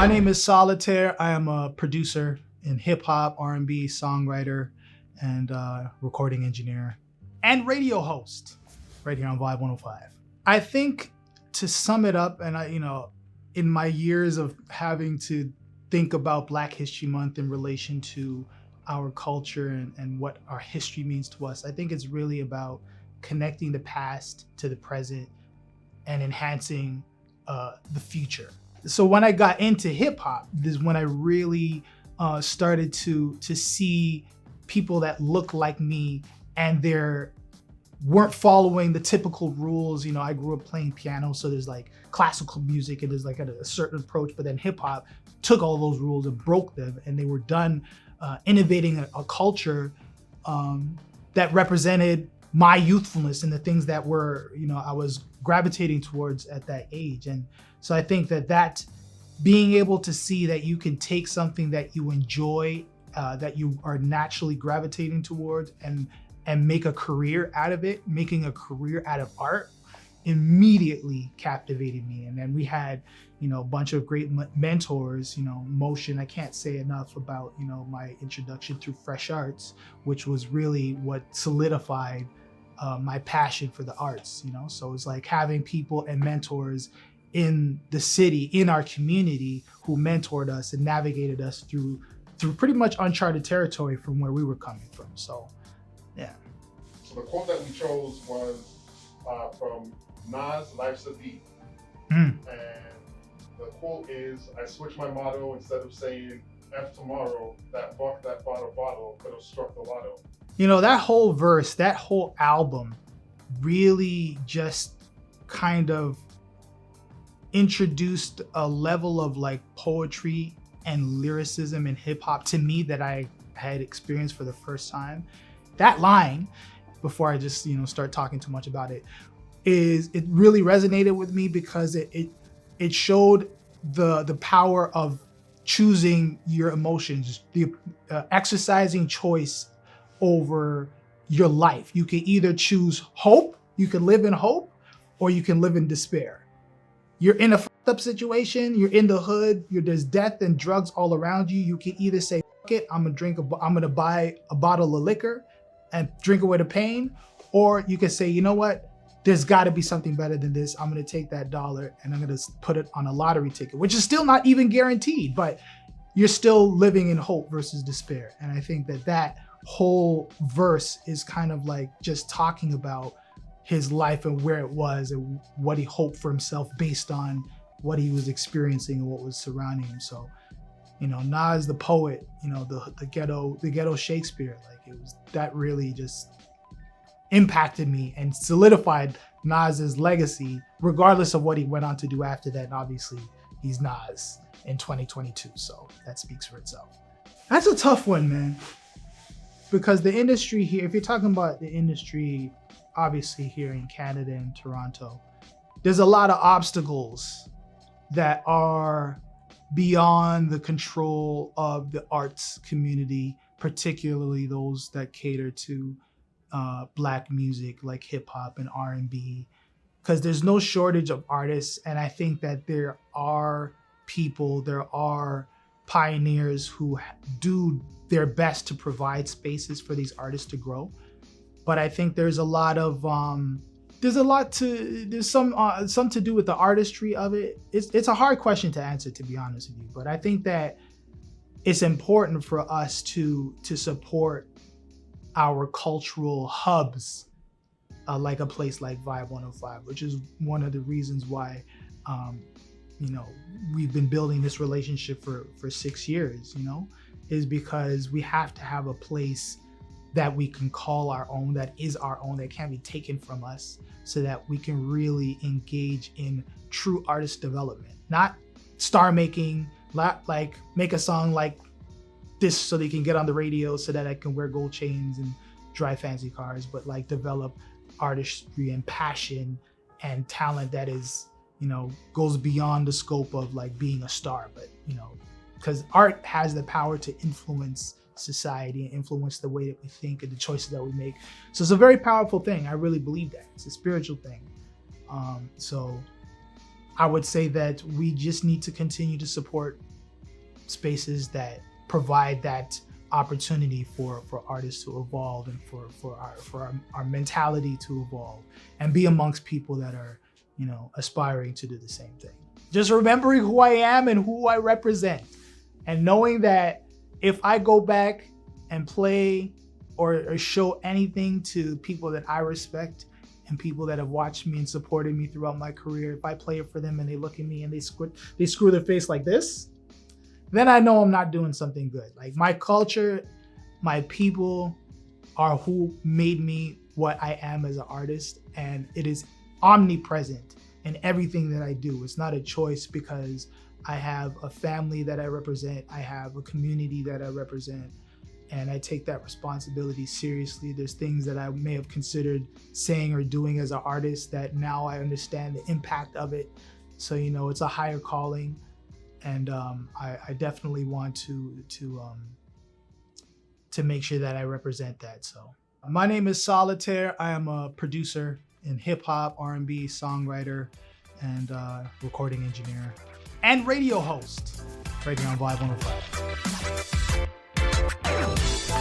My name is Solitair. I am a producer in hip hop, R&B, songwriter, and recording engineer, and radio host right here on Vibe 105. I think to sum it up, and in my years of having to think about Black History Month in relation to our culture and what our history means to us, I think it's really about connecting the past to the present and enhancing the future. So when I got into hip hop, this is when I really started to see people that look like me and they weren't following the typical rules. I grew up playing piano, so there's like classical music and there's like a certain approach, but then hip hop took all those rules and broke them, and they were done innovating a culture that represented my youthfulness and the things that were, I was gravitating towards at that age. And so I think that being able to see that you can take something that you enjoy, that you are naturally gravitating towards, and make a career out of it, making a career out of art, immediately captivated me. And then we had, a bunch of great mentors, Motion. I can't say enough about, my introduction through Fresh Arts, which was really what solidified my passion for the arts, So it's like having people and mentors in the city, in our community, who mentored us and navigated us through pretty much uncharted territory from where we were coming from. So, yeah. So the quote that we chose was from Nas, "Life's a Beat." Mm. And the quote is, "I switched my motto, instead of saying F tomorrow, that buck that bought a bottle could have struck the lotto." That whole verse, that whole album really just kind of introduced a level of like poetry and lyricism in hip hop to me that I had experienced for the first time. That line, before I just, start talking too much about it, it really resonated with me because it showed the power of choosing your emotions, the exercising choice over your life. You can either choose hope, you can live in hope, or you can live in despair. You're in a fucked up situation, you're in the hood, there's death and drugs all around you. You can either say, fuck it, I'm gonna buy a bottle of liquor and drink away the pain, or you can say, you know what? There's gotta be something better than this. I'm gonna take that dollar and I'm gonna put it on a lottery ticket, which is still not even guaranteed, but you're still living in hope versus despair. And I think that whole verse is kind of like just talking about his life and where it was and what he hoped for himself based on what he was experiencing and what was surrounding him. So, Nas the poet, the ghetto Shakespeare, that really just impacted me and solidified Nas's legacy, regardless of what he went on to do after that. And obviously he's Nas in 2022. So that speaks for itself. That's a tough one, man. Because the industry here, if you're talking about the industry, obviously here in Canada and Toronto, there's a lot of obstacles that are beyond the control of the arts community, particularly those that cater to Black music like hip hop and R&B, because there's no shortage of artists. And I think that there are pioneers who do their best to provide spaces for these artists to grow. But I think there's some to do with the artistry of it. It's a hard question to answer, to be honest with you. But I think that it's important for us to support our cultural hubs, like a place like Vibe 105, which is one of the reasons why we've been building this relationship for 6 years, is because we have to have a place that we can call our own, that is our own, that can't be taken from us, so that we can really engage in true artist development. Not star making, not like make a song like this so they can get on the radio so that I can wear gold chains and drive fancy cars, but like develop artistry and passion and talent that is, goes beyond the scope of like being a star, but because art has the power to influence society and influence the way that we think and the choices that we make. So it's a very powerful thing. I really believe that. It's a spiritual thing. So I would say that we just need to continue to support spaces that provide that opportunity for artists to evolve and for our mentality to evolve and be amongst people that are, you know, aspiring to do the same thing. Just remembering who I am and who I represent, and knowing that if I go back and play or show anything to people that I respect and people that have watched me and supported me throughout my career, if I play it for them and they look at me and they screw their face like this, then I know I'm not doing something good. Like, my culture, my people are who made me what I am as an artist, and it is omnipresent in everything that I do. It's not a choice because I have a family that I represent, I have a community that I represent, and I take that responsibility seriously. There's things that I may have considered saying or doing as an artist that now I understand the impact of it. So, you know, it's a higher calling, and I definitely want to make sure that I represent that. So, my name is Solitair. I am a producer in hip hop, R&B, songwriter, and recording engineer, and radio host right here on Vibe 105.